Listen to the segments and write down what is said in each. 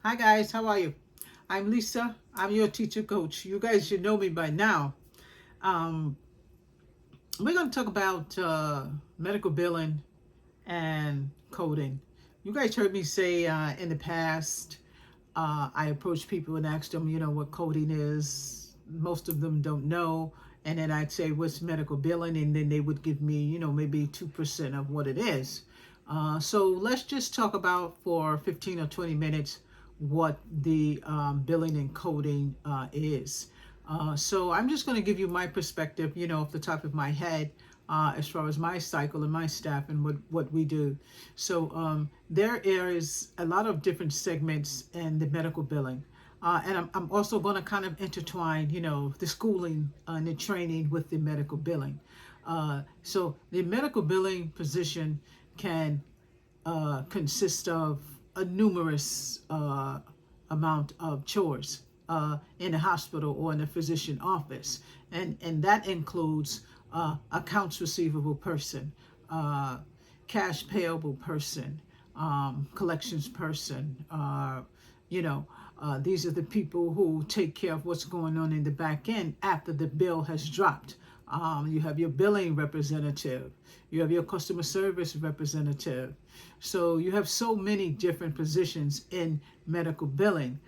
Hi guys, how are you? I'm Lisa. I'm your teacher coach. You guys should know me by now. Um, we're going to talk about medical billing and coding. You guys heard me say in the past, I approach people and ask them, what coding is. Most of them don't know. And then I'd say, what's medical billing? And then they would give me, maybe 2% of what it is. So let's just talk about for 15 or 20 minutes what the billing and coding is. So I'm just going to give you my perspective, off the top of my head, as far as my cycle and my staff and what we do. So there is a lot of different segments in the medical billing. And I'm also going to kind of intertwine, the schooling and the training with the medical billing. So the medical billing position can consist of a numerous amount of chores in the hospital or in the physician office, and that includes accounts receivable person, uh, cash payable person, collections person. You know, these are the people who take care of what's going on in the back end after the bill has dropped. You have your billing representative, you have your customer service representative. So you have so many different positions in medical billing.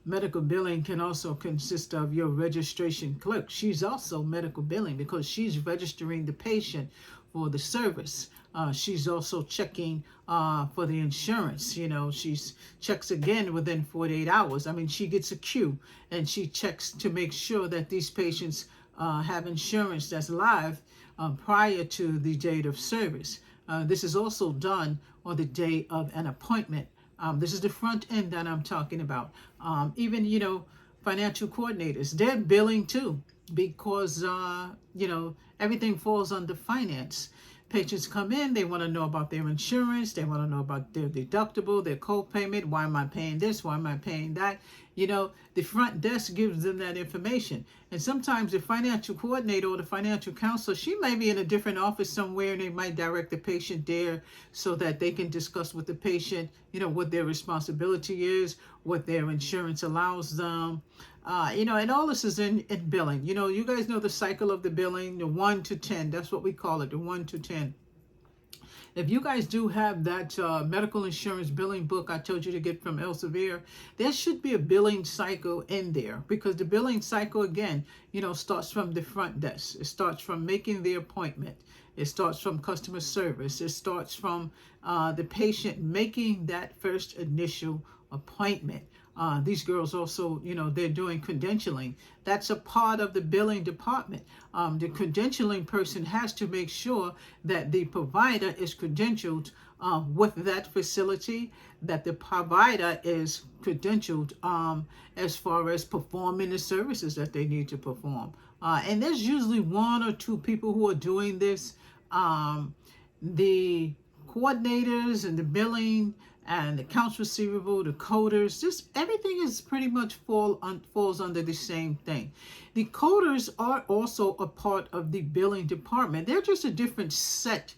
Medical billing can also consist of your registration clerk. She's also medical billing because she's registering the patient for the service. She's also checking for the insurance. She's checks again within 48 hours. I mean, she gets a queue and she checks to make sure that these patients have insurance that's live prior to the date of service. This is also done on the day of an appointment. This is the front end that I'm talking about. Even, financial coordinators, they're billing too because, everything falls under finance. Patients come in, they want to know about their insurance, they want to know about their deductible, their co-payment, why am I paying this, why am I paying that? The front desk gives them that information. And sometimes the financial coordinator or the financial counselor, she may be in a different office somewhere and they might direct the patient there so that they can discuss with the patient, what their responsibility is, what their insurance allows them. And all this is in billing. You guys know the cycle of the billing, the 1 to 10. That's what we call it, the 1 to 10. If you guys do have that medical insurance billing book I told you to get from Elsevier, there should be a billing cycle in there because the billing cycle, again, starts from the front desk. It starts from making the appointment. It starts from customer service. It starts from the patient making that first initial appointment. These girls also, they're doing credentialing. That's a part of the billing department. The credentialing person has to make sure that the provider is credentialed with that facility, that the provider is credentialed as far as performing the services that they need to perform. And there's usually one or two people who are doing this. The coordinators and the billing and the accounts receivable, the coders, just everything is pretty much falls under the same thing. The coders are also a part of the billing department. They're just a different set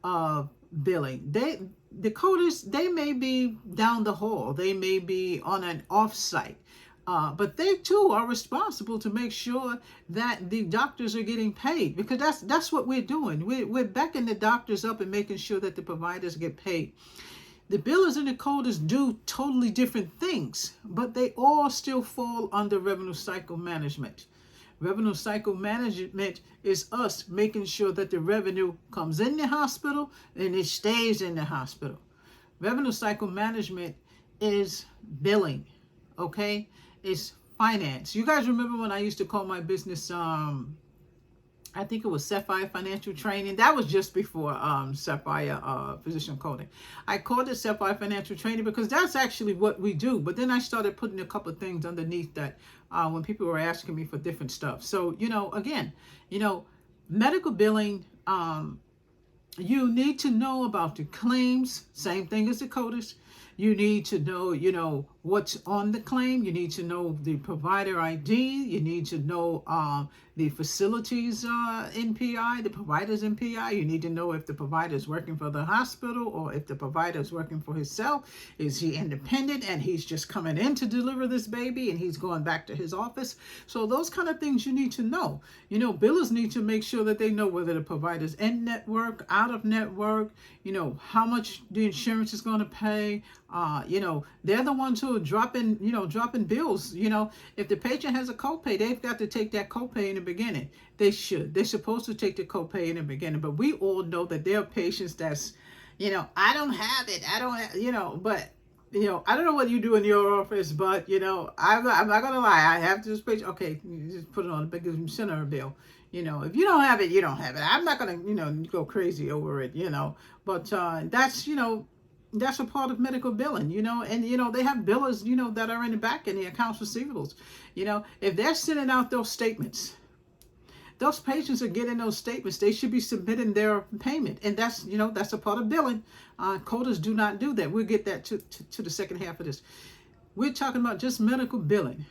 of billing. The coders, they may be down the hall, they may be on an off-site. But they too are responsible to make sure that the doctors are getting paid because that's what we're doing. We're backing the doctors up and making sure that the providers get paid. The billers and the coders do totally different things, but they all still fall under revenue cycle management. Revenue cycle management is us making sure that the revenue comes in the hospital and it stays in the hospital. Revenue cycle management is billing, okay? It's finance. You guys remember when I used to call my business I think it was Sapphire Financial Training. That was just before Sapphire Physician Coding. I called it Sapphire Financial Training because that's actually what we do. But then I started putting a couple of things underneath that when people were asking me for different stuff. So, again, medical billing, you need to know about the claims, same thing as the coders. You need to know, what's on the claim. You need to know the provider ID. You need to know the facilities NPI, the provider's NPI. You need to know if the provider is working for the hospital or if the provider is working for himself. Is he independent and he's just coming in to deliver this baby and he's going back to his office? So those kind of things you need to know. Billers need to make sure that they know whether the provider's in network, out of network, how much the insurance is going to pay. They're the ones who are dropping bills. If the patient has a copay, they've got to take that copay in the beginning. They're supposed to take the copay in the beginning, but we all know that there are patients that's, I don't have it. I don't have, but I don't know what you do in your office, but I'm not gonna lie. I have this patient. Okay, you just put it on the biggest center bill. If you don't have it, you don't have it. I'm not gonna, go crazy over it. But that's a part of medical billing. And they have billers, that are in the back in the accounts receivables. If they're sending out those statements, those patients are getting those statements. They should be submitting their payment, and that's a part of billing. Coders do not do that. We'll get that to the second half of this. We're talking about just medical billing,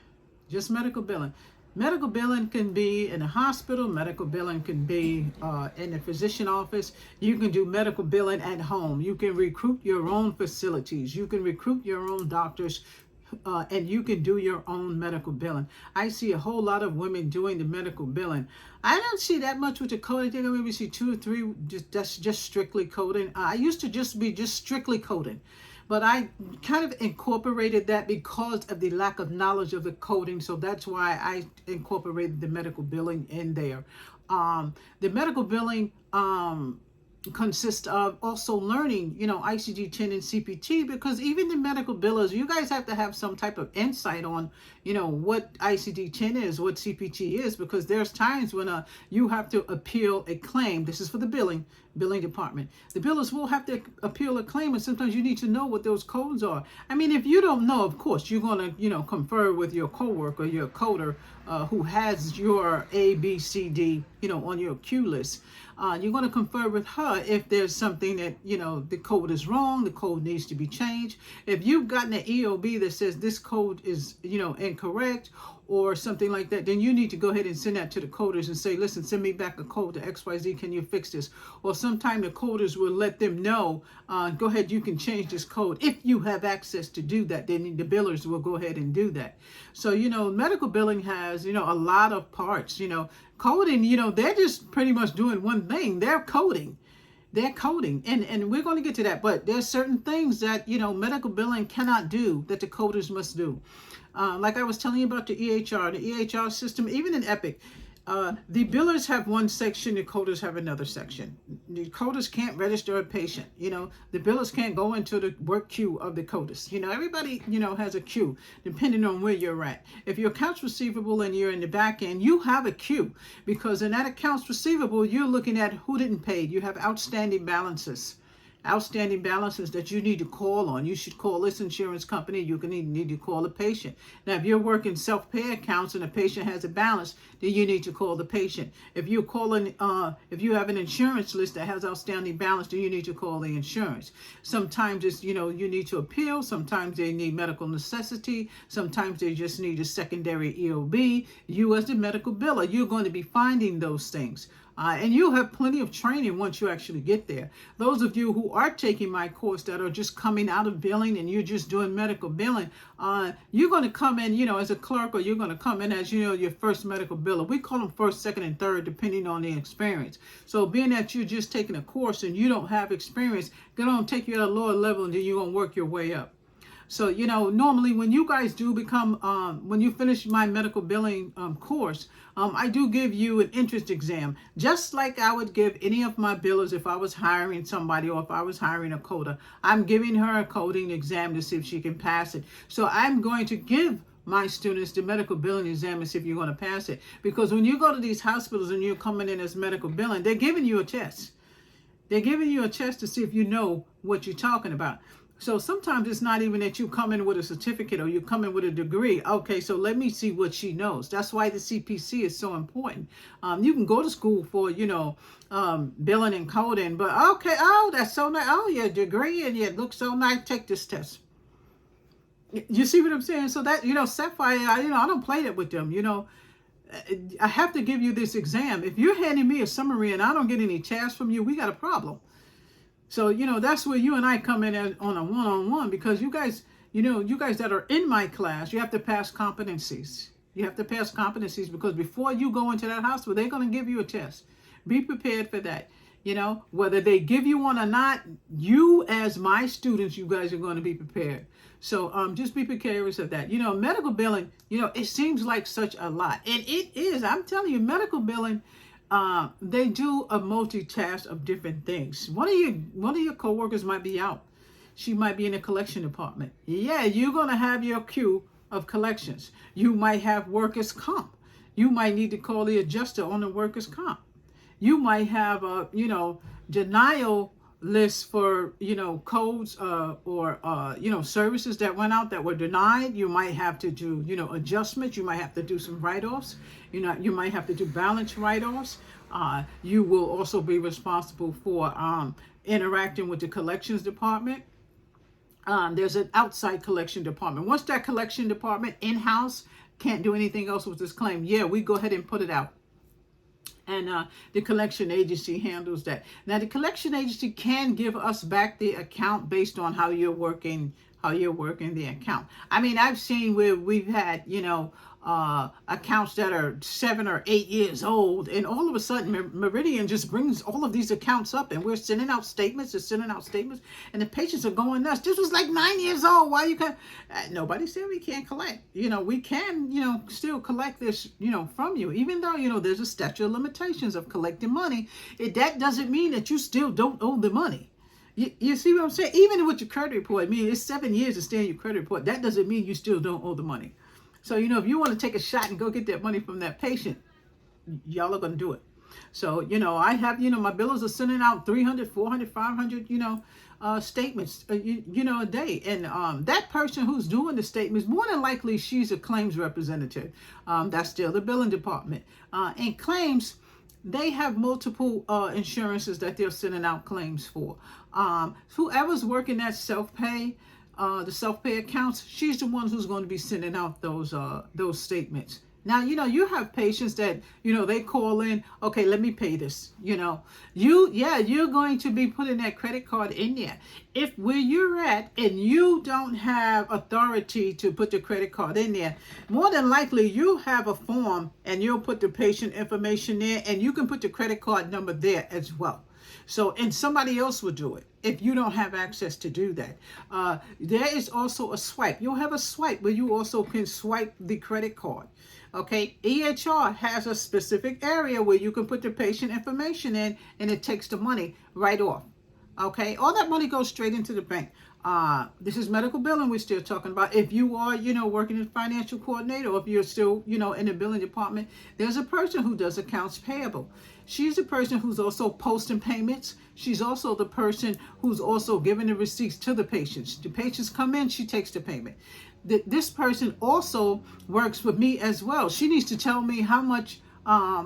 Medical billing can be in a hospital. Medical billing can be in a physician office. You can do medical billing at home. You can recruit your own facilities. You can recruit your own doctors. And you can do your own medical billing. I see a whole lot of women doing the medical billing. I don't see that much with the coding. I think I maybe see 2 or 3 that's just strictly coding. I used to just be strictly coding, but I kind of incorporated that because of the lack of knowledge of the coding. So that's why I incorporated the medical billing in there. The medical billing consist of also learning, ICD-10 and CPT, because even the medical billers, you guys have to have some type of insight on, what ICD-10 is, what CPT is, because there's times when you have to appeal a claim. This is for the billing department. The billers will have to appeal a claim, and sometimes you need to know what those codes are. I mean, if you don't know, of course, you're going to, confer with your coworker, your coder, who has your A, B, C, D, on your queue list. You're going to confer with her if there's something that, the code is wrong, the code needs to be changed. If you've gotten an EOB that says this code is, incorrect or something like that, then you need to go ahead and send that to the coders and say, listen, send me back a code to XYZ. Can you fix this? Or sometime the coders will let them know, go ahead, you can change this code. If you have access to do that, then the billers will go ahead and do that. So, medical billing has, a lot of parts, coding, they're just pretty much doing one thing. They're coding. And we're going to get to that, but there's certain things that, medical billing cannot do that the coders must do. Like I was telling you about the EHR system, even in Epic, the billers have one section, the coders have another section. The coders can't register a patient. The billers can't go into the work queue of the coders. Everybody, has a queue depending on where you're at. If your accounts receivable and you're in the back end, you have a queue, because in that accounts receivable, you're looking at who didn't pay. You have outstanding balances that you need to call on. You should call this insurance company. You can need to call the patient. Now, if you're working self-pay accounts and the patient has a balance, then you need to call the patient. If you're calling, if you have an insurance list that has outstanding balance, then you need to call the insurance. Sometimes it's, you need to appeal. Sometimes they need medical necessity. Sometimes they just need a secondary EOB. You as the medical biller, you're going to be finding those things. And you'll have plenty of training once you actually get there. Those of you who are taking my course that are just coming out of billing and you're just doing medical billing, you're going to come in, as a clerk, or you're going to come in as, your first medical biller. We call them first, second, and third, depending on the experience. So being that you're just taking a course and you don't have experience, they're going to take you at a lower level and then you're going to work your way up. So, normally when you guys do become, when you finish my medical billing course, I do give you an interest exam, just like I would give any of my billers if I was hiring somebody or if I was hiring a coder. I'm giving her a coding exam to see if she can pass it. So I'm going to give my students the medical billing exam and see if you're going to pass it. Because when you go to these hospitals and you're coming in as medical billing, they're giving you a test. They're giving you a test to see if you know what you're talking about. So sometimes it's not even that you come in with a certificate or you come in with a degree. Okay, so let me see what she knows. That's why the CPC is so important. You can go to school for, billing and coding, but okay, oh, that's so nice. Oh, yeah, degree, and yeah, it looks so nice. Take this test. You see what I'm saying? So that, Sapphire, I don't play that with them. I have to give you this exam. If you're handing me a summary and I don't get any chats from you, we got a problem. So, that's where you and I come in on a one-on-one, because you guys that are in my class, you have to pass competencies. You have to pass competencies, because before you go into that hospital, they're going to give you a test. Be prepared for that. Whether they give you one or not, you as my students, you guys are going to be prepared. So just be precarious of that. Medical billing, it seems like such a lot. And it is. I'm telling you, medical billing, they do a multitask of different things. One of your coworkers might be out. She might be in the collection department. Yeah, you're going to have your queue of collections. You might have workers' comp. You might need to call the adjuster on the workers' comp. You might have a, denial list for, codes or services that went out that were denied. You might have to do, adjustments. You might have to do some write-offs. You might have to do balance write-offs. You will also be responsible for interacting with the collections department. There's an outside collection department. Once that collection department in-house can't do anything else with this claim, yeah, we go ahead and put it out. And the collection agency handles that. Now, the collection agency can give us back the account based on how you're working the account. I mean, I've seen where we've had, accounts that are 7 or 8 years old, and all of a sudden Meridian just brings all of these accounts up, and we're sending out statements and the patients are going nuts. This was like 9 years old. Why you can't? Nobody said we can't collect. We can, still collect this, from you, even though, there's a statute of limitations of collecting money. That doesn't mean that you still don't owe the money. You see what I'm saying? Even with your credit report, I mean, it's 7 years to stay in your credit report. That doesn't mean you still don't owe the money. So, if you want to take a shot and go get that money from that patient, y'all are going to do it. So, I have, my billers are sending out 300, 400, 500, statements, a day. And that person who's doing the statements, more than likely, she's a claims representative. That's still the billing department. And claims, they have multiple insurances that they're sending out claims for. Whoever's working that self-pay, the self-pay accounts, she's the one who's going to be sending out those statements. Now, you have patients that, they call in, okay, let me pay this. You're going to be putting that credit card in there. If where you're at and you don't have authority to put the credit card in there, more than likely you have a form and you'll put the patient information there, and you can put the credit card number there as well. So, and somebody else will do it if you don't have access to do that. There is also a swipe. You'll have a swipe where you also can swipe the credit card. Okay, EHR has a specific area where you can put the patient information in, and it takes the money right off. Okay, all that money goes straight into the bank. This is medical billing we're still talking about. If you are, working as financial coordinator, or if you're still, in the billing department, there's a person who does accounts payable. She's the person who's also posting payments. She's also the person who's also giving the receipts to the patients. The patients come in, she takes the payment. This person also works with me as well. She needs to tell me how much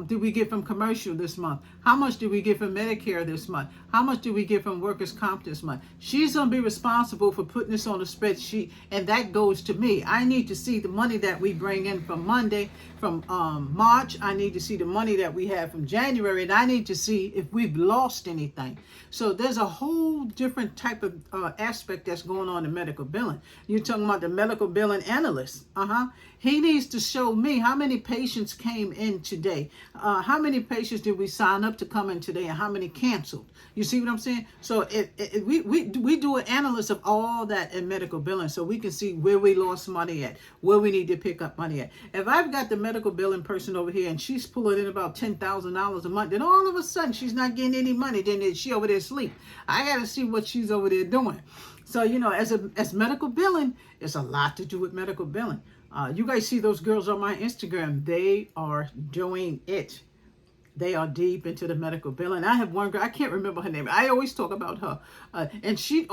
did we get from commercial this month? How much did we get from Medicare this month? How much did we get from workers' comp this month? She's going to be responsible for putting this on a spreadsheet, and that goes to me. I need to see the money that we bring in from March. I need to see the money that we have from January, and I need to see if we've lost anything. So there's a whole different type of aspect that's going on in medical billing. You're talking about the medical billing analyst. He needs to show me how many patients came in today. How many patients did we sign up to come in today, and how many canceled? You see what I'm saying? So we do an analysis of all that in medical billing, so we can see where we lost money at, where we need to pick up money at. If I've got the medical billing person over here and she's pulling in about $10,000 a month, then all of a sudden she's not getting any money, then she over there asleep. I got to see what she's over there doing. So, as medical billing, it's a lot to do with medical billing. You guys see those girls on my Instagram. They are doing it. They are deep into the medical billing. I have one girl, I can't remember her name. I always talk about her. And she's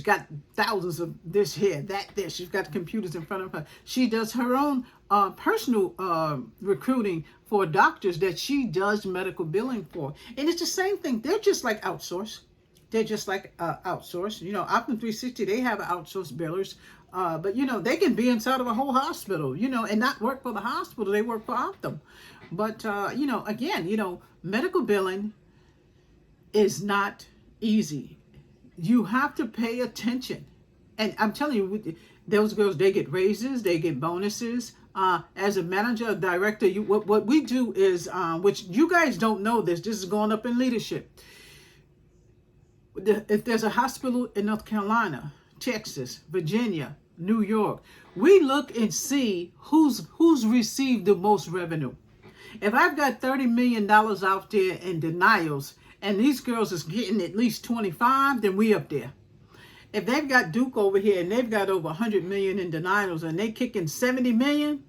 got thousands of this here, that there. She's got computers in front of her. She does her own personal recruiting for doctors that she does medical billing for. And it's the same thing. They're just like outsourced. They're just like outsourced. Optum 360, they have outsourced billers. But you know, they can be inside of a whole hospital, you know, and not work for the hospital. They work for Optum. But you know, again, you know, medical billing is not easy. You have to pay attention. And I'm telling you, those girls, they get raises, they get bonuses. As a manager, a director, what we do is, which you guys don't know this is going up in leadership. If there's a hospital in North Carolina, Texas, Virginia, New York, we look and see who's received the most revenue. If I've got $30 million out there in denials and these girls is getting at least 25, then we up there. If they've got Duke over here and they've got over 100 million in denials and they kicking 70 million,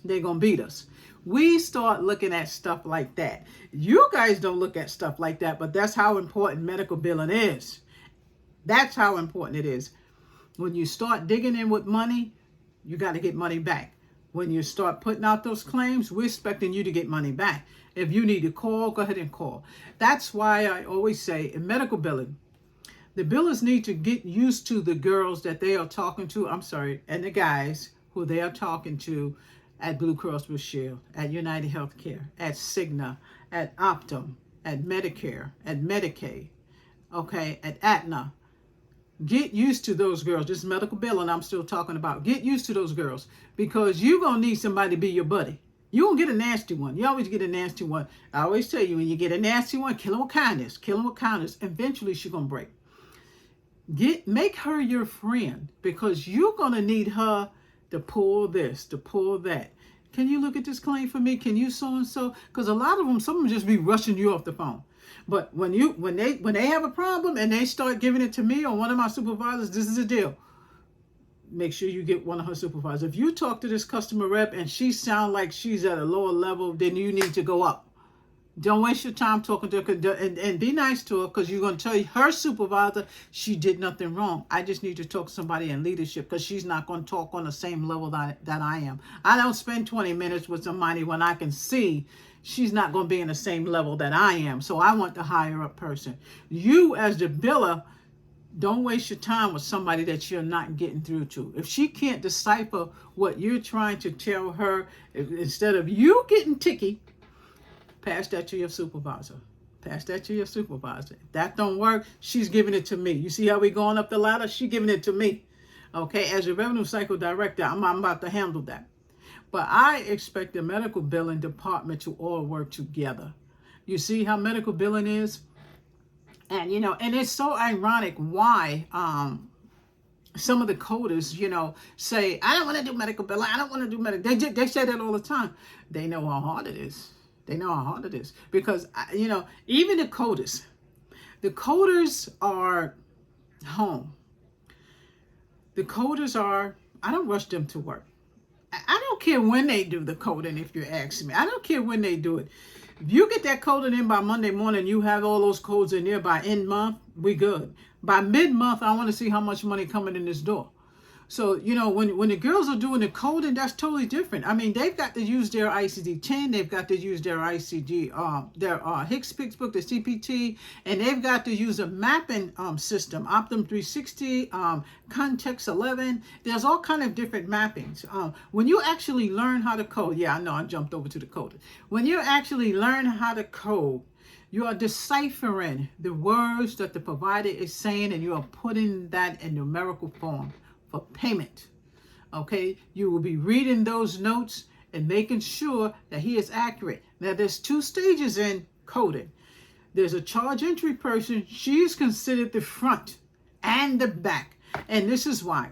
they're going to beat us. We start looking at stuff like that. You guys don't look at stuff like that, but that's how important medical billing is. That's how important it is. When you start digging in with money, you got to get money back. When you start putting out those claims, we're expecting you to get money back. If you need to call, go ahead and call. That's why I always say in medical billing, the billers need to get used to the girls that they are talking to, and the guys who they are talking to at Blue Cross Blue Shield, at United Healthcare, at Cigna, at Optum, at Medicare, at Medicaid, okay, at Aetna. Get used to those girls. This is medical billing I'm still talking about. Get used to those girls because you're going to need somebody to be your buddy. You won't get a nasty one. You always get a nasty one. I always tell you, when you get a nasty one, kill them with kindness. Kill them with kindness. Eventually, she's going to break. Make her your friend because you're going to need her to pull this, to pull that. Can you look at this claim for me? Can you so-and-so? Because a lot of them, some of them just be rushing you off the phone. But when they have a problem and they start giving it to me or one of my supervisors, this is the deal. Make sure you get one of her supervisors. If you talk to this customer rep and she sounds like she's at a lower level, then you need to go up. Don't waste your time talking to her and be nice to her because you're going to tell her supervisor she did nothing wrong. I just need to talk to somebody in leadership because she's not going to talk on the same level that I am. I don't spend 20 minutes with somebody when I can see she's not going to be in the same level that I am. So I want the higher up person. You as the biller, don't waste your time with somebody that you're not getting through to. If she can't decipher what you're trying to tell her, instead of you getting ticky, pass that to your supervisor. Pass that to your supervisor. If that don't work, she's giving it to me. You see how we going up the ladder? She's giving it to me. Okay, as your revenue cycle director, I'm about to handle that. But I expect the medical billing department to all work together. You see how medical billing is? And, you know, and it's so ironic why some of the coders, you know, say, I don't want to do medical billing. I don't want to do medical. They say that all the time. They know how hard it is. They know how hard it is. Because, you know, even the coders are home. The coders are, I don't rush them to work. I don't care when they do the coding, if you're asking me. I don't care when they do it. If you get that coding in by Monday morning, you have all those codes in there by end month, we good. By mid-month, I want to see how much money coming in this door. So, you know, when the girls are doing the coding, that's totally different. I mean, they've got to use their ICD-10, they've got to use their their HCPCS book, the CPT, and they've got to use a mapping system, Optum 360, Context 11. There's all kind of different mappings. When you actually learn how to code, yeah, I know I jumped over to the coding. When you actually learn how to code, you are deciphering the words that the provider is saying, and you are putting that in numerical form for payment. Okay, you will be reading those notes and making sure that he is accurate. Now, there's two stages in coding. There's a charge entry person. She is considered the front and the back. And this is why.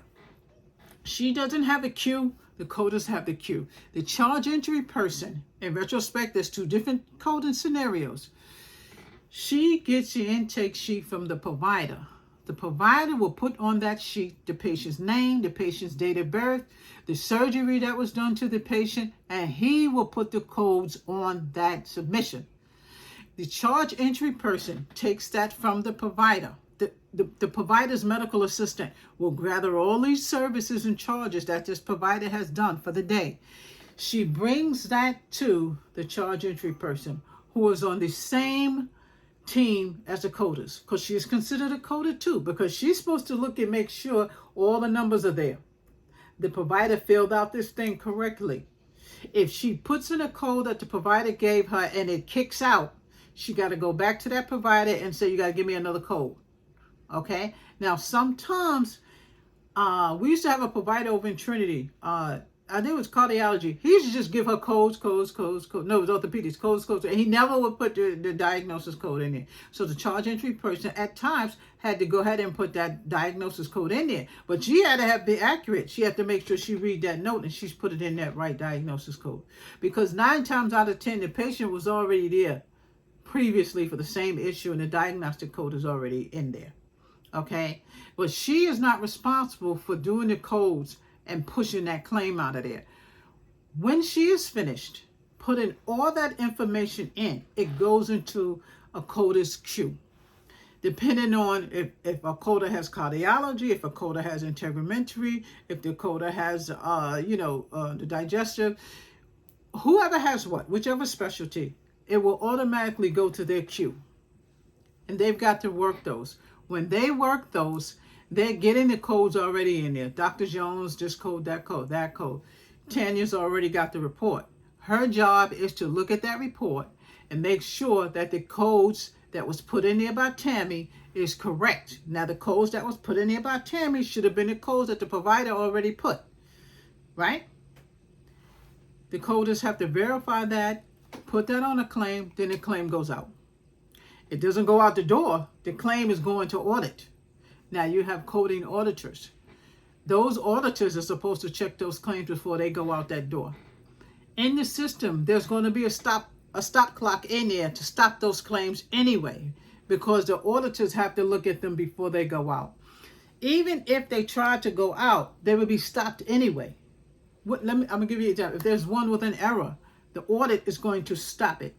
She doesn't have a queue. The coders have the queue. The charge entry person, in retrospect, there's two different coding scenarios. She gets the intake sheet from the provider. The provider will put on that sheet the patient's name, the patient's date of birth, the surgery that was done to the patient, and he will put the codes on that submission. The charge entry person takes that from the provider. The provider's medical assistant will gather all these services and charges that this provider has done for the day. She brings that to the charge entry person, who is on the same team as the coders, because she is considered a coder too, because she's supposed to look and make sure all the numbers are there. the provider filled out this thing correctly. If she puts in a code that the provider gave her and it kicks out, she got to go back to that provider and say, you got to give me another code. Okay? Now, sometimes, we used to have a provider over in Trinity. I think it was cardiology. He used to just give her codes. No, it was orthopedics, codes. And he never would put the diagnosis code in there. So the charge entry person at times had to go ahead and put that diagnosis code in there. But she had to be accurate. She had to make sure she read that note and she's put it in that right diagnosis code. Because 9 times out of 10, the patient was already there previously for the same issue and the diagnostic code is already in there. Okay? But she is not responsible for doing the codes and pushing that claim out of there. When she is finished putting all that information in, it goes into a CODIS queue. Depending on if a CODA has cardiology, if a CODA has integumentary, if the CODA has, the digestive, whoever has what, whichever specialty, it will automatically go to their queue. And they've got to work those. When they work those, they're getting the codes already in there. Dr. Jones, this code, that code, that code. Tanya's already got the report. Her job is to look at that report and make sure that the codes that was put in there by Tammy is correct. Now, the codes that was put in there by Tammy should have been the codes that the provider already put, right? The coders have to verify that, put that on a claim, then the claim goes out. It doesn't go out the door. The claim is going to audit. Now, you have coding auditors. Those auditors are supposed to check those claims before they go out that door. In the system, there's going to be a stop clock in there to stop those claims anyway, because the auditors have to look at them before they go out. Even if they try to go out, they will be stopped anyway. I'm going to give you an example. If there's one with an error, the audit is going to stop it.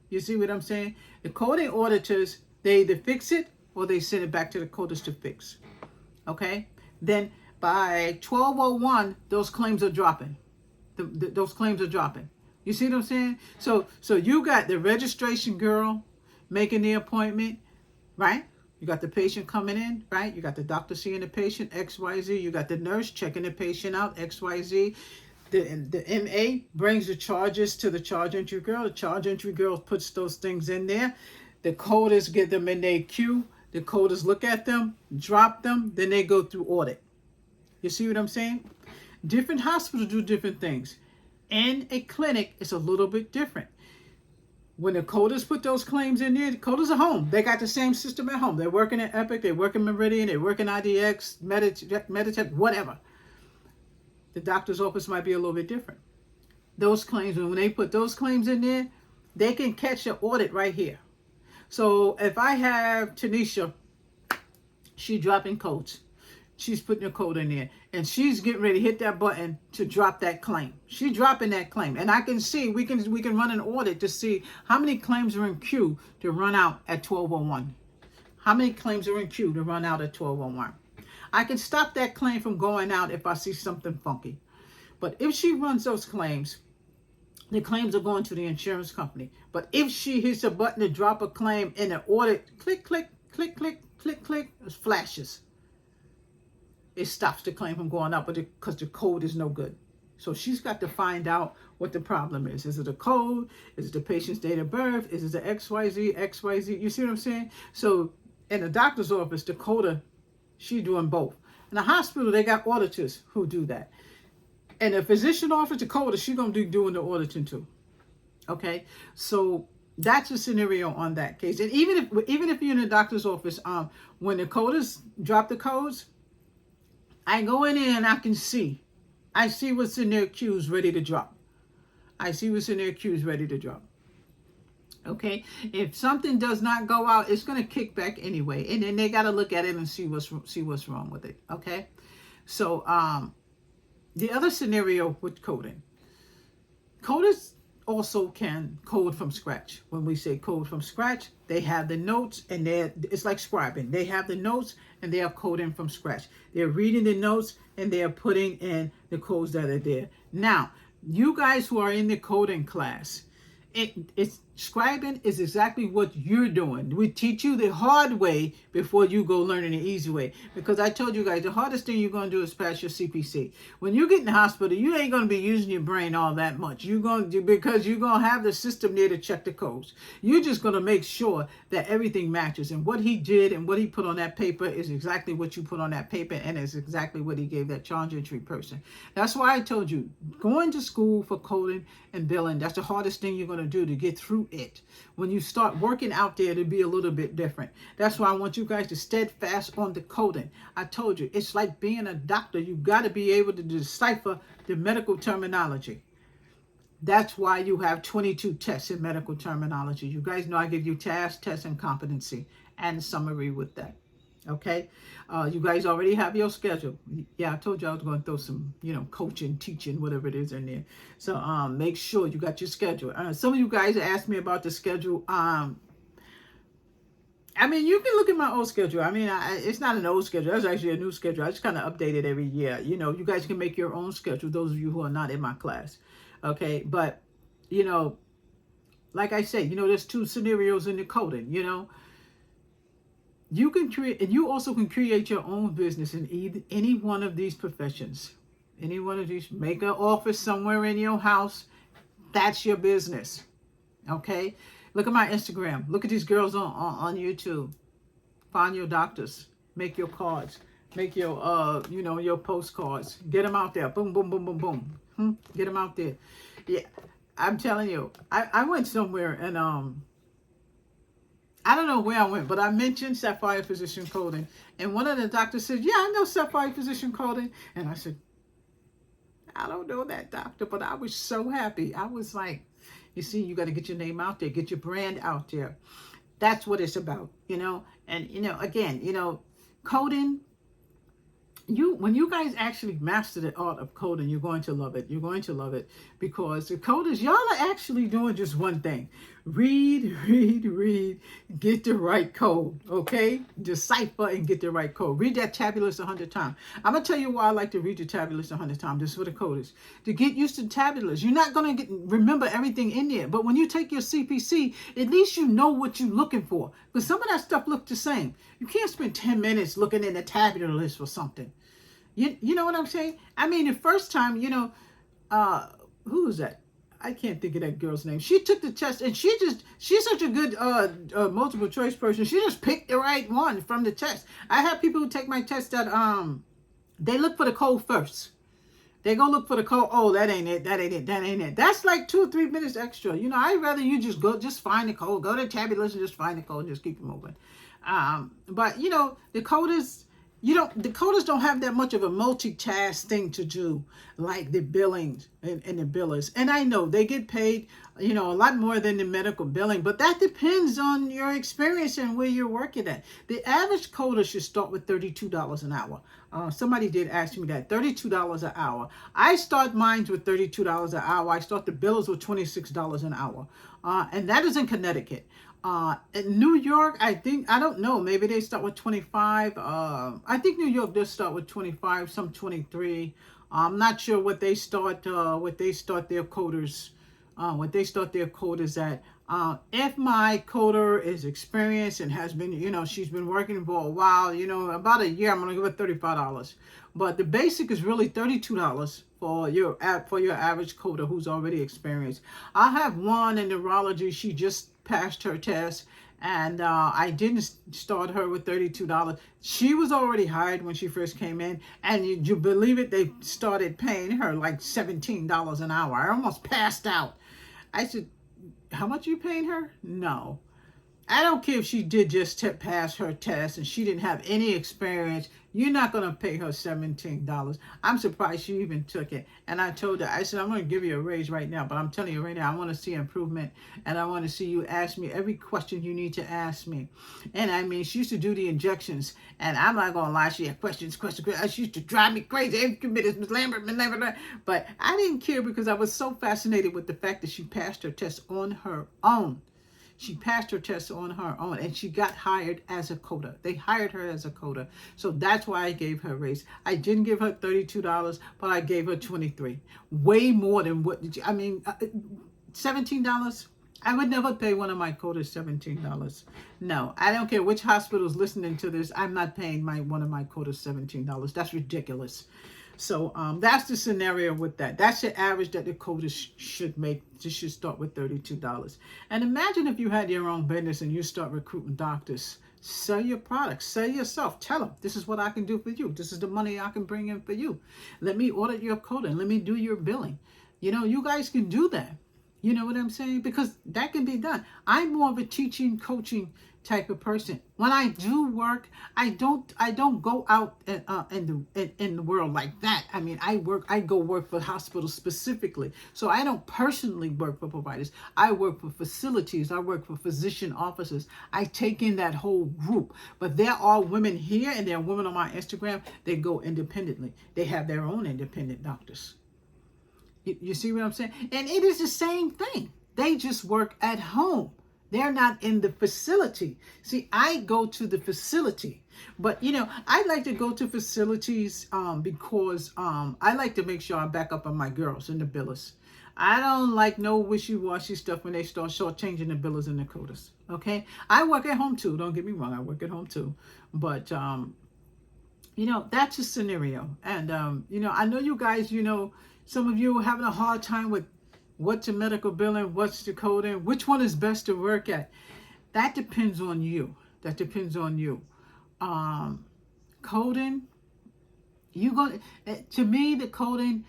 You see what I'm saying? The coding auditors, they either fix it or they send it back to the coders to fix. Okay? Then by 12:01, those claims are dropping. Those claims are dropping. You see what I'm saying? So you got the registration girl making the appointment, right? You got the patient coming in, right? You got the doctor seeing the patient, XYZ. You got the nurse checking the patient out, XYZ. The MA brings the charges to the charge entry girl. The charge entry girl puts those things in there. The coders get them in their queue. The coders look at them, drop them, then they go through audit. You see what I'm saying? Different hospitals do different things. In a clinic, it's a little bit different. When the coders put those claims in there, the coders are home. They got the same system at home. They're working in Epic, they're working Meridian, they're working IDX, Meditech, whatever. The doctor's office might be a little bit different. Those claims, when they put those claims in there, they can catch an audit right here. So if I have Tanisha, she's dropping codes. She's putting a code in there. And she's getting ready to hit that button to drop that claim. She's dropping that claim. And I can see, we can run an audit to see how many claims are in queue to run out at 12:01. How many claims are in queue to run out at 12:01. I can stop that claim from going out if I see something funky. But if she runs those claims, the claims are going to the insurance company. But if she hits a button to drop a claim in the audit, click, click, click, click, click, click, it flashes. It stops the claim from going up because the code is no good. So she's got to find out what the problem is. Is it a code? Is it the patient's date of birth? Is it the XYZ? You see what I'm saying? So in the doctor's office, the coder, she's doing both. In the hospital, they got auditors who do that. And the physician office, the coder, she's going to be doing the auditing too. Okay? So that's a scenario on that case. And even if you're in the doctor's office, when the coders drop the codes, I go in there and I can see. I see what's in their queues ready to drop. Okay? If something does not go out, it's going to kick back anyway. And then they got to look at it and see what's wrong with it. Okay? So the other scenario with coding. Coders also can code from scratch. When we say code from scratch, they have the notes and it's like scribing. They have the notes and they are coding from scratch. They're reading the notes and they are putting in the codes that are there. Now, you guys who are in the coding class, Scribing is exactly what you're doing. We teach you the hard way before you go learning the easy way. Because I told you guys, the hardest thing you're going to do is pass your CPC. When you get in the hospital, you ain't going to be using your brain all that much. You're going to, because you're going to have the system there to check the codes. You're just going to make sure that everything matches. And what he did and what he put on that paper is exactly what you put on that paper, and it's exactly what he gave that charge entry person. That's why I told you, going to school for coding and billing, that's the hardest thing you're going to do to get through it. When you start working out there, it'll be a little bit different. That's why I want you guys to steadfast on the coding. I told you, it's like being a doctor. You got to be able to decipher the medical terminology. That's why you have 22 tests in medical terminology. You guys know I give you task, test, and competency and summary with that. Okay, you guys already have your schedule. Yeah, I told you I was going to throw some, coaching, teaching, whatever it is in there. So make sure you got your schedule. Some of you guys asked me about the schedule. I mean, you can look at my old schedule. I mean, it's not an old schedule. That's actually a new schedule. I just kind of update it every year. You guys can make your own schedule, those of you who are not in my class. Okay, but, like I said, there's two scenarios in the coding, You can create, and you also can create your own business in any one of these professions. Any one of these, make an office somewhere in your house. That's your business. Okay? Look at my Instagram. Look at these girls on YouTube. Find your doctors. Make your cards. Make your, your postcards. Get them out there. Boom, boom, boom, boom, boom. Get them out there. Yeah, I'm telling you. I went somewhere and, I don't know where I went, but I mentioned Sapphire Physician Coding. And one of the doctors said, yeah, I know Sapphire Physician Coding. And I said, I don't know that doctor, but I was so happy. I was like, you see, you got to get your name out there, get your brand out there. That's what it's about, And, again, coding, when you guys actually master the art of coding, you're going to love it. You're going to love it because the coders, y'all are actually doing just one thing. Read, get the right code, okay? Decipher and get the right code. Read that tabulous 100 times. I'm going to tell you why I like to read the tabulous 100 times. This is for the coders. To get used to tabulous. You're not going to remember everything in there, but when you take your CPC, at least you know what you're looking for because some of that stuff looks the same. You can't spend 10 minutes looking in the tabular list for something. You know what I'm saying? I mean, the first time, who was that? I can't think of that girl's name. She took the test and she's such a good multiple choice person. She just picked the right one from the test. I have people who take my test that they look for the code first. They go look for the code. Oh, that ain't it. That ain't it. That ain't it. That's like 2 or 3 minutes extra. I'd rather you just find the code. Go to Tabulous and just find the code and just keep it moving. But the coders. The coders don't have that much of a multitask thing to do like the billings and the billers. And I know they get paid, a lot more than the medical billing, but that depends on your experience and where you're working at. The average coder should start with $32 an hour. Somebody did ask me that, $32 an hour. I start mine with $32 an hour. I start the billers with $26 an hour. And that is in Connecticut. In New York, I don't know, maybe they start with 25. I think New York does start with 25, some 23. I'm not sure what they start their coders, at. If my coder is experienced and has been, she's been working for a while, about a year, I'm going to give her $35. But the basic is really $32 for your average coder who's already experienced. I have one in neurology. She just passed her test, and I didn't start her with $32. She was already hired when she first came in, and you believe it, they started paying her like $17 an hour. I almost passed out. I said, how much are you paying her? No. I don't care if she did just pass her test and she didn't have any experience. You're not going to pay her $17. I'm surprised she even took it. And I told her, I said, I'm going to give you a raise right now. But I'm telling you right now, I want to see improvement. And I want to see you ask me every question you need to ask me. And I mean, she used to do the injections. And I'm not going to lie, she had questions. She used to drive me crazy. Every 2 minutes, Ms. Lambert. But I didn't care because I was so fascinated with the fact that she passed her test on her own. She passed her test on her own, and she got hired as a coder. They hired her as a coder. So that's why I gave her a raise. I didn't give her $32, but I gave her $23. Way more than what, $17 I would never pay one of my coders $17. No, I don't care which hospital is listening to this. I'm not paying one of my coders $17. That's ridiculous. So that's the scenario with that. That's the average that the coders should make. You should start with $32. And imagine if you had your own business and you start recruiting doctors. Sell your products. Sell yourself. Tell them, this is what I can do for you. This is the money I can bring in for you. Let me audit your coding. Let me do your billing. You guys can do that. You know what I'm saying? Because that can be done. I'm more of a teaching, coaching type of person. When I do work, I don't go out in the world like that. I mean, I go work for hospitals specifically. So I don't personally work for providers. I work for facilities. I work for physician officers. I take in that whole group. But there are women here and there are women on my Instagram. They go independently. They have their own independent doctors. You see what I'm saying? And it is the same thing. They just work at home. They're not in the facility. See, I go to the facility. But, I like to go to facilities because I like to make sure I back up on my girls and the billers. I don't like no wishy-washy stuff when they start shortchanging the billers and the coders. Okay? I work at home too. Don't get me wrong. I work at home too. But, that's a scenario. And, I know you guys, some of you are having a hard time with what's a medical billing, what's the coding, which one is best to work at. That depends on you. That depends on you. Coding, to me, the coding,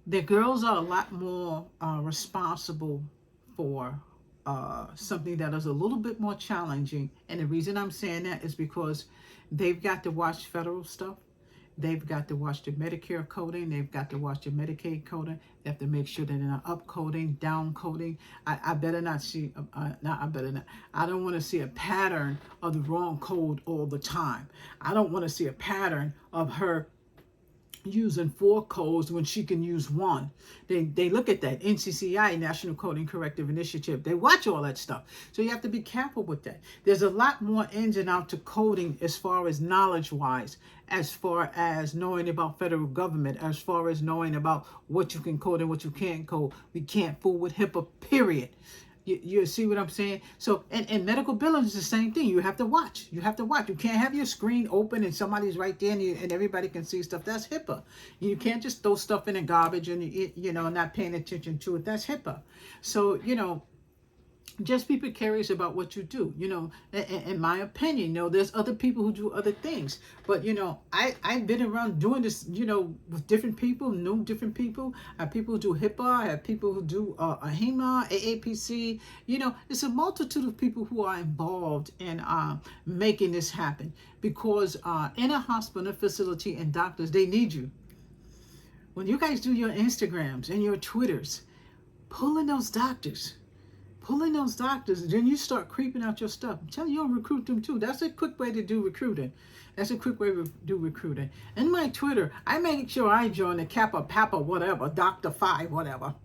the girls are a lot more responsible for something that is a little bit more challenging. And the reason I'm saying that is because they've got to watch federal stuff. They've got to watch the Medicare coding. They've got to watch the Medicaid coding. They have to make sure that they're not up coding, down coding. I better not see, I better not. I don't want to see a pattern of the wrong code all the time. I don't want to see a pattern of her using 4 codes when she can use 1. They look at that NCCI, National Coding Corrective Initiative. They watch all that stuff. So you have to be careful with that. There's a lot more ins and outs to coding as far as knowledge-wise, as far as knowing about federal government, as far as knowing about what you can code and what you can't code. We can't fool with HIPAA, period. You see what I'm saying? So, and medical billing is the same thing. You have to watch. You have to watch. You can't have your screen open and somebody's right there and everybody can see stuff. That's HIPAA. You can't just throw stuff in the garbage and, not paying attention to it. That's HIPAA. So, just be precarious about what you do. In my opinion, there's other people who do other things. But, I've been around doing this, with different people, new different people. I have people who do HIPAA. I have people who do AHIMA, AAPC. It's a multitude of people who are involved in making this happen. Because in a hospital, facility, and doctors, they need you. When you guys do your Instagrams and your Twitters, pull in those doctors. Pulling those doctors, then you start creeping out your stuff. I'm telling you, you'll recruit them too. That's a quick way to do recruiting. That's a quick way to do recruiting. In my Twitter, I make sure I join the Kappa, Papa, whatever, Dr. 5, whatever.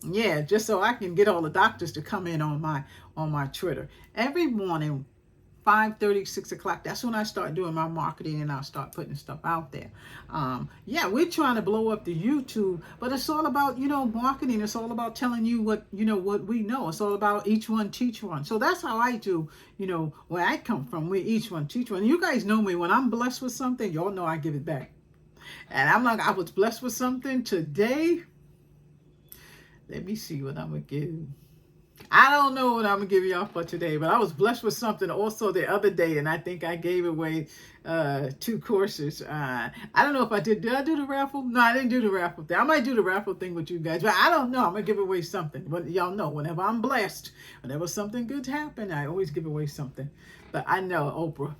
Yeah, just so I can get all the doctors to come in on my Twitter. Every morning, 5:30, 6 o'clock, that's when I start doing my marketing and I'll start putting stuff out there. We're trying to blow up the YouTube, but it's all about, marketing. It's all about telling you what we know. It's all about each one teach one. So that's how I do, where I come from. We each one teach one. You guys know me. When I'm blessed with something, y'all know I give it back. And I'm like, I was blessed with something today. Let me see what I'm going to give. I don't know what I'm going to give y'all for today, but I was blessed with something also the other day, and I think I gave away 2 courses. I don't know if I did. Did I do the raffle? No, I didn't do the raffle thing. I might do the raffle thing with you guys, but I don't know. I'm going to give away something. But y'all know, whenever I'm blessed, whenever something good happens, I always give away something. But I know Oprah.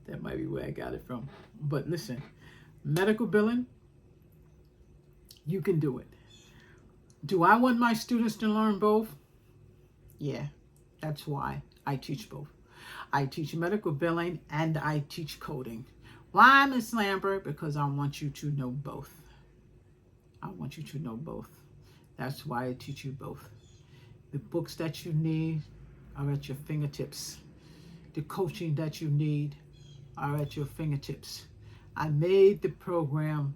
That might be where I got it from. But listen, medical billing, you can do it. Do I want my students to learn both? Yeah, that's why I teach both. I teach medical billing and I teach coding. Why, Miss Lambert? Because I want you to know both. I want you to know both. That's why I teach you both. The books that you need are at your fingertips. The coaching that you need are at your fingertips. I made the program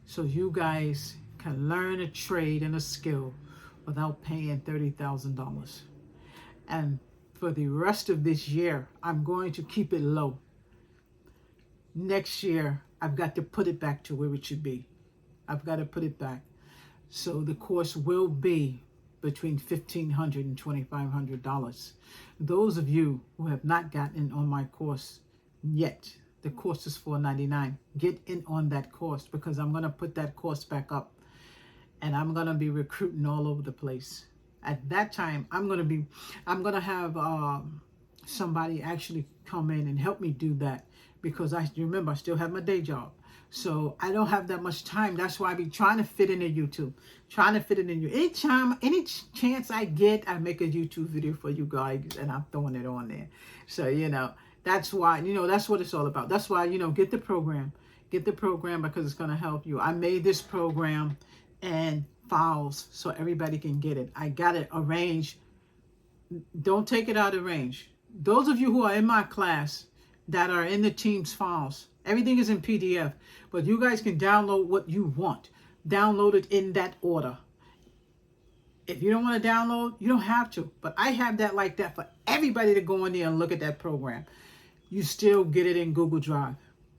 so you guys can learn a trade and a skill without paying $30,000. And for the rest of this year, I'm going to keep it low. Next year, I've got to put it back to where it should be. I've got to put it back. So the course will be between $1,500 and $2,500. Those of you who have not gotten on my course yet, the course is $4.99. Get in on that course, because I'm going to put that course back up, and I'm going to be recruiting all over the place. At that time, I'm going to have somebody actually come in and help me do that, because remember, I still have my day job. So I don't have that much time. That's why I be trying to fit in a YouTube. Trying to fit it in YouTube. Any chance I get, I make a YouTube video for you guys, and I'm throwing it on there. So, that's why, that's what it's all about. That's why, get the program. Get the program, because it's going to help you. I made this program and files so everybody can get it. I got it arranged. Don't take it out of range. Those of you who are in my class that are in the Teams files, everything is in PDF, but you guys can download what you want. Download it in that order. If you don't want to download, you don't have to. But I have that like that for everybody to go in there and look at that program. You still get it in Google Drive.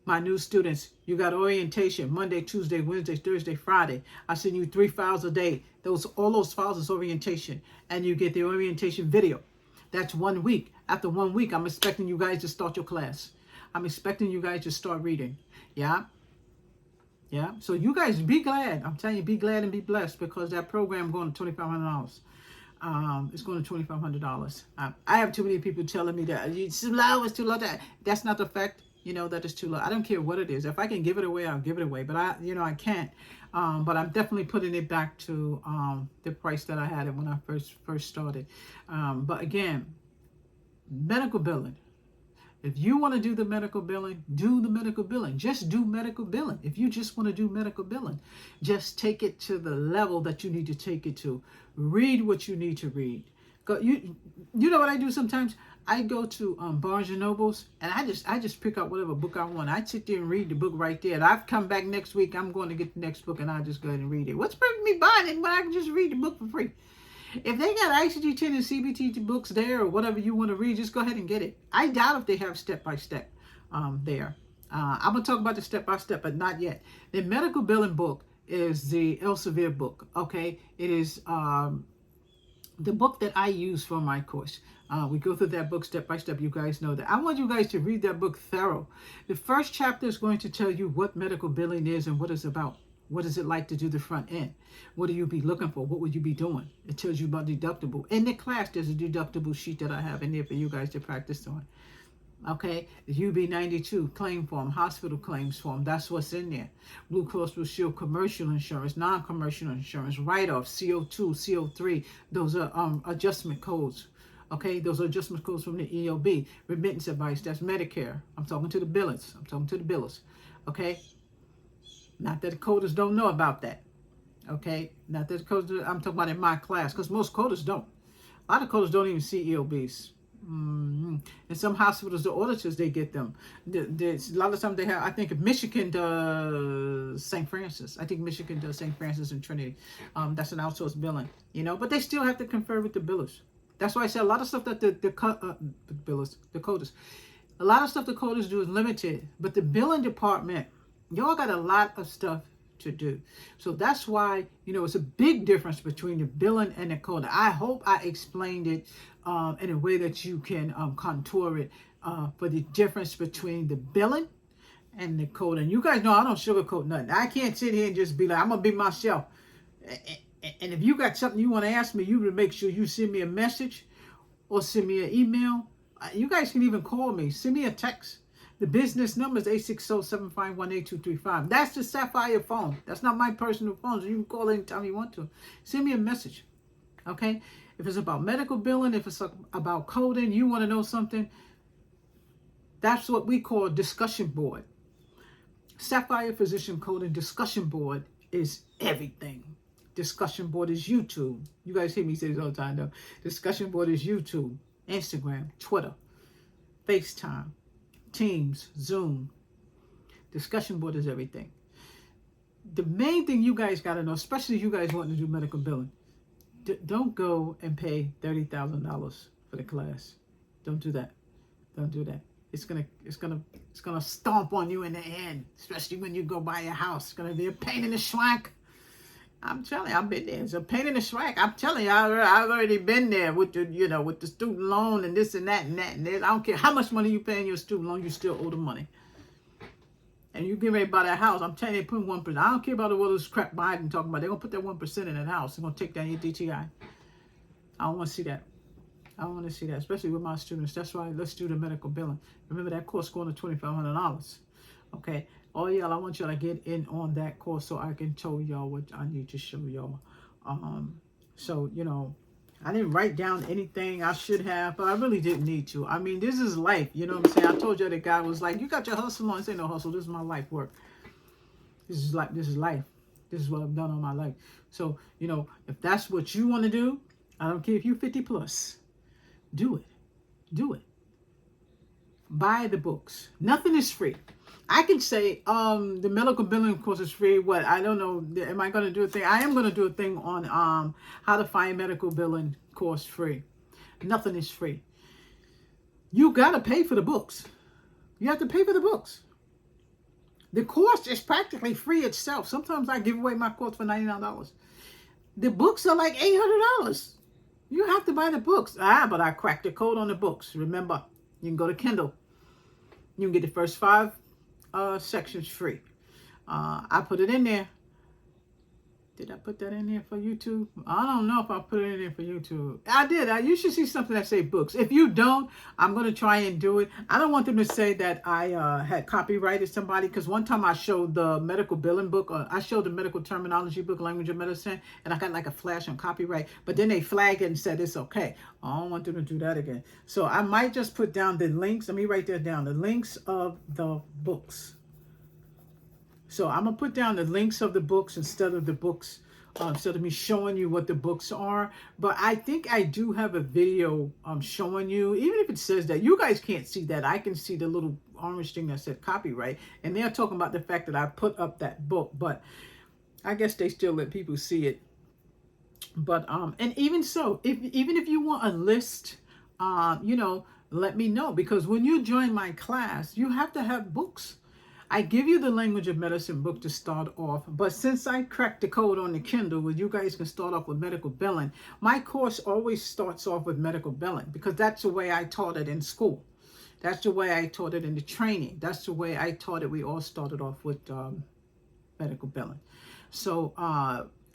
My new students, you got orientation Monday, Tuesday, Wednesday, Thursday, Friday. I send you 3 files a day. All those files is orientation, and you get the orientation video. That's 1 week. After 1 week, I'm expecting you guys to start your class. I'm expecting you guys to start reading. Yeah. So you guys be glad. I'm telling you, be glad and be blessed, because that program going to $2,500. It's going to $2,500. I have too many people telling me that it's too low. It's too low. That's not the fact. That is too low. I don't care what it is. If I can give it away, I'll give it away. But I can't. But I'm definitely putting it back to the price that I had it when I first started. But again, medical billing. If you want to do the medical billing, do the medical billing. Just do medical billing. If you just want to do medical billing, just take it to the level that you need to take it to. Read what you need to read. You know what I do sometimes? I go to Barnes and Nobles, and I just pick up whatever book I want. I sit there and read the book right there. And I've come back next week. I'm going to get the next book, and I'll just go ahead and read it. What's bringing me buying it when I can just read the book for free? If they got ICD-10 and CBT books there, or whatever you want to read, just go ahead and get it. I doubt if they have step-by-step there. I'm going to talk about the step-by-step, but not yet. The medical billing book is the Elsevier book, okay? It is the book that I use for my course. We go through that book step by step. You guys know that. I want you guys to read that book thorough. The first chapter is going to tell you what medical billing is and what it's about. What is it like to do the front end? What do you be looking for? What would you be doing? It tells you about deductible. In the class, there's a deductible sheet that I have in there for you guys to practice on. Okay, the UB92 claim form, hospital claims form, that's what's in there. Blue Cross Blue Shield commercial insurance, non-commercial insurance, write-off, CO2, CO3, those are adjustment codes. Okay, those are adjustment codes from the EOB. Remittance advice, that's Medicare. I'm talking to the billers. Okay, not that the coders don't know about that. Okay, not that the coders, I'm talking about in my class, because most coders don't. A lot of coders don't even see EOBs. In some hospitals, the auditors, they get them. A lot of times they have, I think Michigan does St. Francis. I think Michigan does St. Francis and Trinity. That's an outsourced billing, but they still have to confer with the billers. That's why I said a lot of stuff that the coders, a lot of stuff the coders do is limited, but the billing department, y'all got a lot of stuff to do. So that's why, it's a big difference between the billing and the coder. I hope I explained it in a way that you can contour it for the difference between the billing and the code. And you guys know I don't sugarcoat nothing. I can't sit here and just be like, I'm going to be myself. And if you got something you want to ask me, you would make sure you send me a message or send me an email. You guys can even call me. Send me a text. The business number is 860-751-8235. That's the Sapphire phone. That's not my personal phone, so you can call anytime you want to. Send me a message, okay? If it's about medical billing, if it's about coding, you want to know something, that's what we call a discussion board. Sapphire Physician Coding Discussion Board is everything. Discussion board is YouTube. You guys hear me say this all the time, though. Discussion board is YouTube, Instagram, Twitter, FaceTime, Teams, Zoom. Discussion board is everything. The main thing you guys got to know, especially you guys wanting to do medical billing, don't go and pay $30,000 for the class. Don't do that. Don't do that. It's gonna stomp on you in the end, especially when you go buy a house. It's gonna be a pain in the schwank. I'm telling you, I've been there. It's a pain in the schwank. I'm telling you, I've already been there with with the student loan and this and that and that and this. I don't care how much money you pay in your student loan, you still owe the money. And you get ready to buy that house, I'm telling you, they put 1%. I don't care about all this crap Biden talking about. They're gonna put that 1% in that house. They're gonna take down your DTI. I don't want to see that. I don't want to see that, especially with my students. That's why let's do the medical billing. Remember that course going to $2,500. Okay. Oh, y'all, I want y'all to get in on that course so I can tell y'all what I need to show y'all. So, I didn't write down anything I should have, but I really didn't need to. I mean, this is life. You know what I'm saying? I told you the guy was like, you got your hustle on. This ain't no hustle. This is my life work. This is life. This is what I've done all my life. So, if that's what you want to do, I don't care if you're 50 plus. Do it. Do it. Buy the books. Nothing is free. I can say the medical billing course is free. What? I don't know. Am I going to do a thing? I am going to do a thing on how to find medical billing course free. Nothing is free. You got to pay for the books. You have to pay for the books. The course is practically free itself. Sometimes I give away my course for $99. The books are like $800. You have to buy the books. But I cracked the code on the books. Remember, you can go to Kindle. You can get the first 5 sections free. I put it in there. Did I put that in there for YouTube? I don't know if I put it in there for YouTube. I did. You should see something that say books. If you don't, I'm going to try and do it. I don't want them to say that I had copyrighted somebody, because one time I showed the medical billing book. I showed the medical terminology book, Language of Medicine, and I got like a flash on copyright. But then they flagged it and said it's okay. I don't want them to do that again. So I might just put down the links. Let me write that down. The links of the books. So I'm going to put down the links of the books instead of the books, instead of me showing you what the books are. But I think I do have a video showing you, even if it says that. You guys can't see that. I can see the little orange thing that said copyright. And they're talking about the fact that I put up that book. But I guess they still let people see it. But, and even so, even if you want a list, let me know. Because when you join my class, you have to have books. I give you the Language of Medicine book to start off, but since I cracked the code on the Kindle where you guys can start off with medical billing, my course always starts off with medical billing because that's the way I taught it in school. That's the way I taught it in the training. That's the way I taught it. We all started off with medical billing. So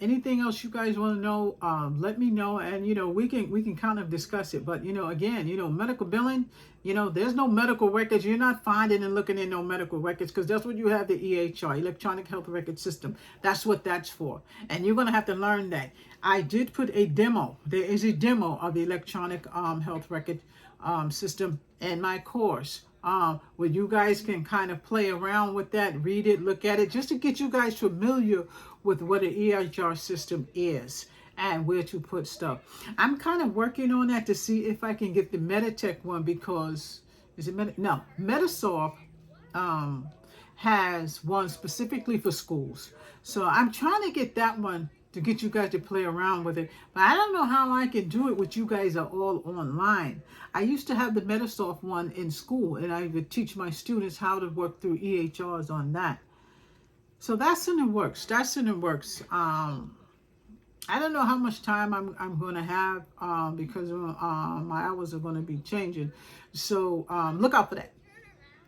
anything else you guys want to know, let me know, and we can kind of discuss it. But again, medical billing, there's no medical records. You're not finding and looking in no medical records, because that's what you have, the EHR, Electronic Health Record System. That's what that's for, and you're gonna have to learn that. I did put a demo. There is a demo of the Electronic Health Record System in my course. Where you guys can kind of play around with that, read it, look at it, just to get you guys familiar with what an EHR system is and where to put stuff. I'm kind of working on that to see if I can get the Meditech one, because Metasoft has one specifically for schools. So I'm trying to get that one to get you guys to play around with it. But I don't know how I can do it with you guys are all online. I used to have the Metasoft one in school, and I would teach my students how to work through EHRs on that. So that's in the works. That's in the works. I don't know how much time I'm going to have because my hours are going to be changing. So look out for that.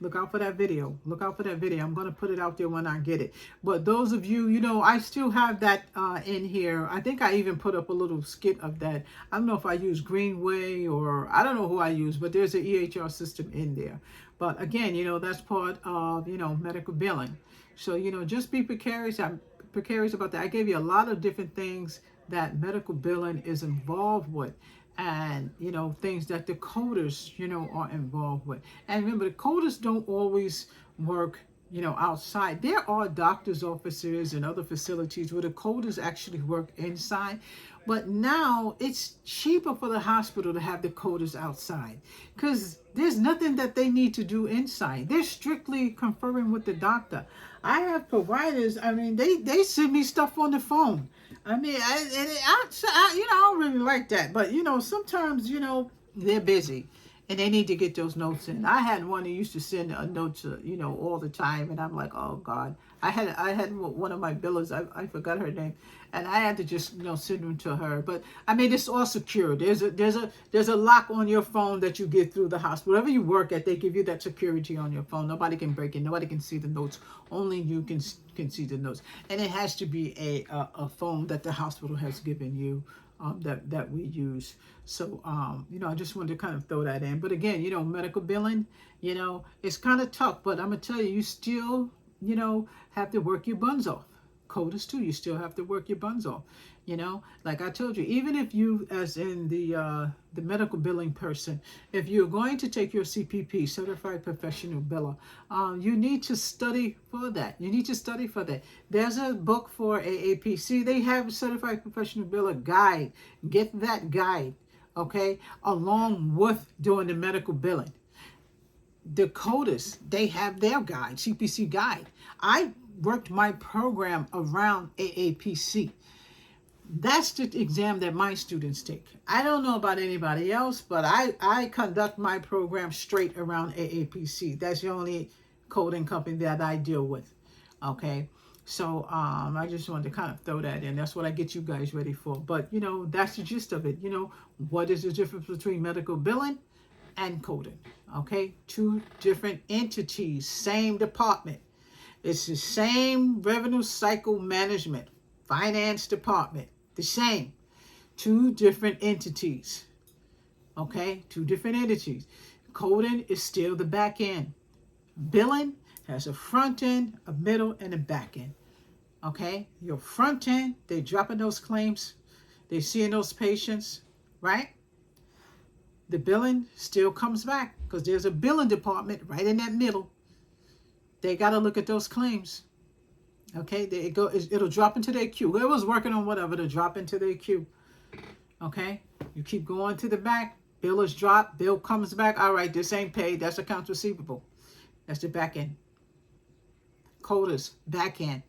Look out for that video. Look out for that video. I'm going to put it out there when I get it. But those of you, I still have that in here. I think I even put up a little skit of that. I don't know if I use Greenway or I don't know who I use, but there's an EHR system in there. But again, that's part of, medical billing. So, just be precarious. I'm precarious about that. I gave you a lot of different things that medical billing is involved with. And, things that the coders, are involved with. And remember, the coders don't always work outside. There are doctor's offices and other facilities where the coders actually work inside. But now it's cheaper for the hospital to have the coders outside because there's nothing that they need to do inside. They're strictly conferring with the doctor. I have providers, I mean, they send me stuff on the phone. I mean, I don't really like that. But, sometimes, they're busy and they need to get those notes in. I had one who used to send a note to, all the time, and I'm like, oh God. I had one of my billers, I forgot her name, and I had to just send them to her. But I mean, it's all secure. There's a lock on your phone that you get through the hospital. Wherever you work at, they give you that security on your phone. Nobody can break it. Nobody can see the notes. Only you can see the notes, and it has to be a phone that the hospital has given you. That we use. So, I just wanted to kind of throw that in. But again, medical billing, it's kind of tough. But I'm going to tell you, you still, have to work your buns off. Coders too, you still have to work your buns off. Like I told you, even if you, as in the medical billing person, if you're going to take your CPP, Certified Professional Biller, you need to study for that. You need to study for that. There's a book for AAPC. They have a Certified Professional Biller guide. Get that guide, okay, along with doing the medical billing. The coders, they have their guide, CPC guide. I worked my program around AAPC. That's the exam that my students take. I don't know about anybody else, but I conduct my program straight around AAPC. That's the only coding company that I deal with. Okay. So I just wanted to kind of throw that in. That's what I get you guys ready for. But, that's the gist of it. What is the difference between medical billing and coding? Okay. Two different entities, same department. It's the same revenue cycle management, finance department. The same. Two different entities. Okay? Two different entities. Coding is still the back end. Billing has a front end, a middle, and a back end. Okay? Your front end, they're dropping those claims. They're seeing those patients, right? The billing still comes back because there's a billing department right in that middle. They got to look at those claims. Okay, it'll drop into their queue. Whoever's working on whatever, it'll drop into their queue. Okay, you keep going to the back. Bill is dropped. Bill comes back. All right, this ain't paid. That's accounts receivable. That's the back end. Coders, back end.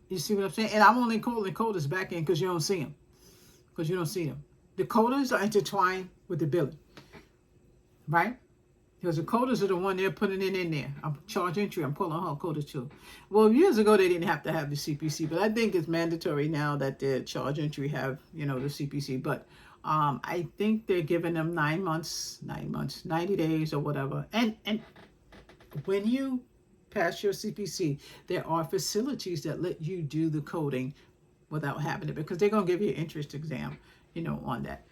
You see what I'm saying? And I'm only calling coders back end because you don't see them. Because you don't see them. The coders are intertwined with the billing. Right? Because the coders are the one they're putting it in there. I'm charge entry. I'm pulling her coders too. Well, years ago they didn't have to have the CPC, but I think it's mandatory now that the charge entry have, the CPC. But I think they're giving them 9 months, 90 days or whatever. And when you pass your CPC, there are facilities that let you do the coding without having it because they're gonna give you an interest exam, on that.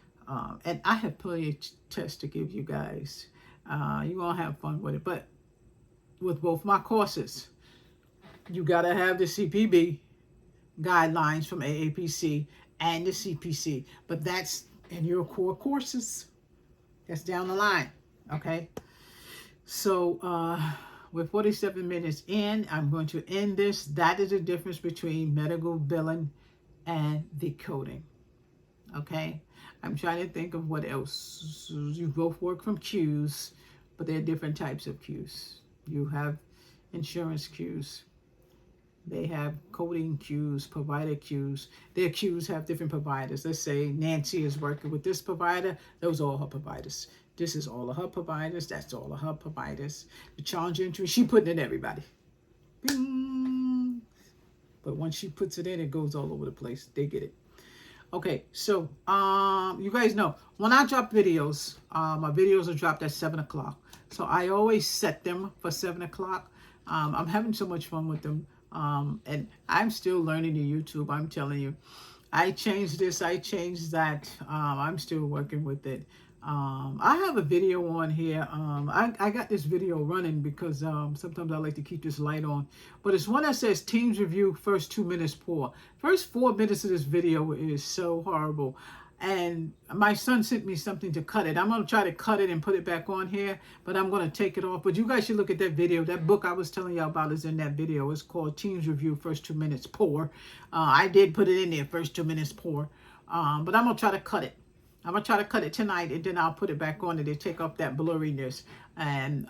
And I have plenty of tests to give you guys. You're going to have fun with it. But with both my courses, you got to have the CPB guidelines from AAPC and the CPC. But that's in your core courses. That's down the line. Okay? So with 47 minutes in, I'm going to end this. That is the difference between medical billing and the coding. Okay? I'm trying to think of what else. You both work from queues, but there are different types of queues. You have insurance queues. They have coding queues, provider queues. Their queues have different providers. Let's say Nancy is working with this provider. Those are all her providers. This is all of her providers. That's all of her providers. The charge entry, she putting in everybody. Bing. But once she puts it in, it goes all over the place. They get it. Okay, so you guys know when I drop videos, my videos are dropped at 7 o'clock. So I always set them for 7 o'clock. I'm having so much fun with them. And I'm still learning the YouTube, I'm telling you. I changed this, I changed that. I'm still working with it. I have a video on here. I got this video running because sometimes I like to keep this light on. But it's one that says Teams Review first 2 minutes poor. First 4 minutes of this video is so horrible. and my son sent me something to cut it. I'm going to try to cut it and put it back on here, but I'm going to take it off. But you guys should look at that video. That book I was telling y'all about is in that video. It's called Teens Review First 2 Minutes Poor. I did put it in there, First 2 Minutes Poor. But I'm going to try to cut it. I'm going to try to cut it tonight, and then I'll put it back on it to take off that blurriness. And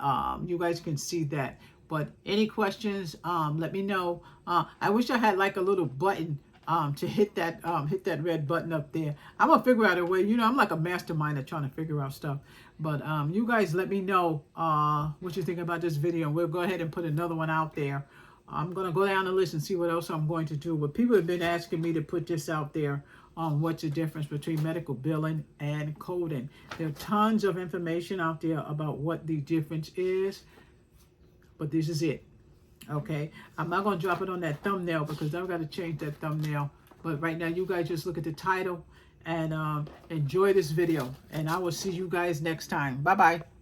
you guys can see that. But any questions, let me know. I wish I had like a little button to hit that red button up there. I'm gonna figure out a way. You know, I'm like a mastermind at trying to figure out stuff. But you guys let me know what you think about this video. We'll go ahead and put another one out there. I'm gonna go down the list and see what else I'm going to do. But people have been asking me to put this out there on what's the difference between medical billing and coding. There are tons of information out there about what the difference is, but this is it. Okay, I'm not going to drop it on that thumbnail because I've got to change that thumbnail. But right now, you guys just look at the title and enjoy this video. And I will see you guys next time. Bye-bye.